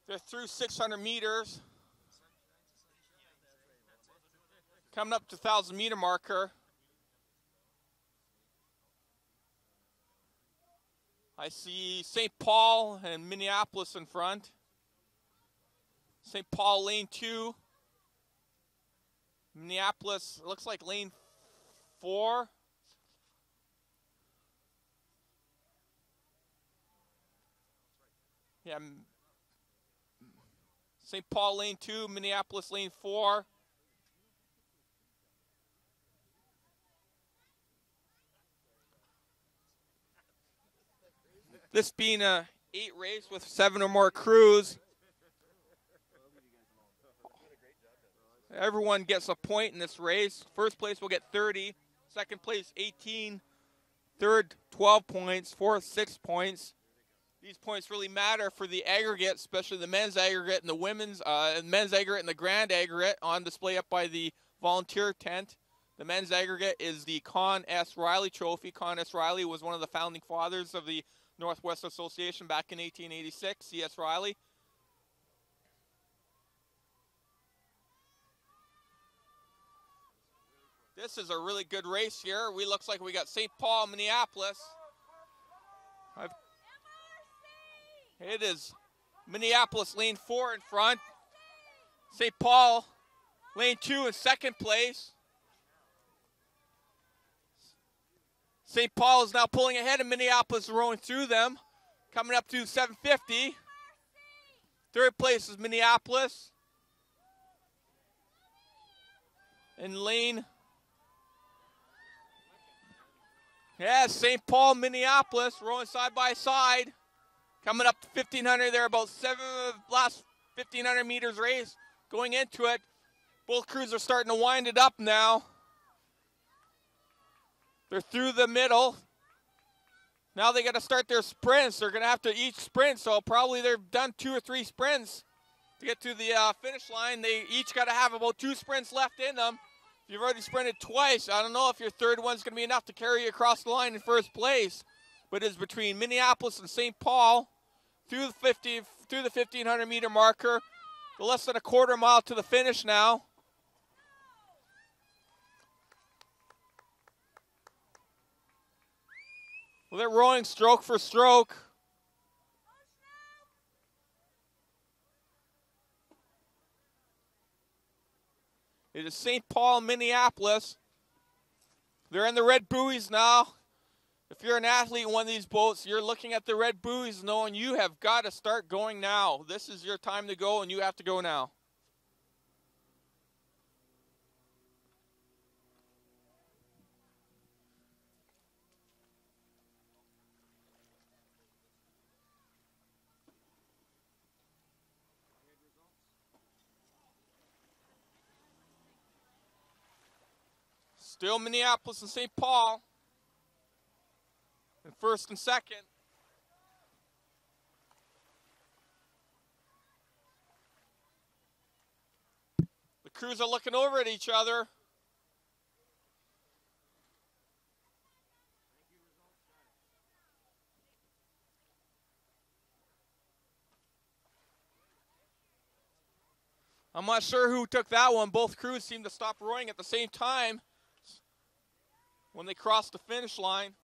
They're through 600 meters. Coming up to 1,000-meter marker. I see St. Paul and Minneapolis in front. St. Paul, lane 2. Minneapolis, looks like lane 4. Yeah, St. Paul, lane 2, Minneapolis, lane 4. This being a 8 race with 7 or more crews. Everyone gets a point in this race. First place will get 30. Second place, 18. Third, 12 points. Fourth, 6 points. These points really matter for the aggregate, especially the men's aggregate and the women's men's aggregate and the grand aggregate on display up by the volunteer tent. The men's aggregate is the Con S. Riley Trophy. Con S. Riley was one of the founding fathers of the Northwest Association back in 1886, C.S. Riley. This is a really good race here. Looks like we got St. Paul, Minneapolis. It is Minneapolis, lane 4 in front. St. Paul, lane 2 in second place. St. Paul is now pulling ahead of Minneapolis, rowing through them. Coming up to 750. Third place is Minneapolis. In lane... Yeah, St. Paul, Minneapolis, rowing side by side. Coming up to 1,500, they're about last 1,500 meters race. Going into it, both crews are starting to wind it up now. They're through the middle. Now they got to start their sprints. They're going to have to each sprint, so probably they've done 2 or 3 sprints to get to the finish line. They each got to have about 2 sprints left in them. You've already sprinted twice. I don't know if your third one's going to be enough to carry you across the line in first place. But it's between Minneapolis and St. Paul through the 1,500-meter marker. Less than a quarter mile to the finish now. Well, they're rowing stroke for stroke. It is St. Paul, Minneapolis. They're in the red buoys now. If you're an athlete in one of these boats, you're looking at the red buoys knowing you have got to start going now. This is your time to go, and you have to go now. Still Minneapolis and St. Paul in first and second. The crews are looking over at each other. I'm not sure who took that one. Both crews seemed to stop rowing at the same time when they crossed the finish line.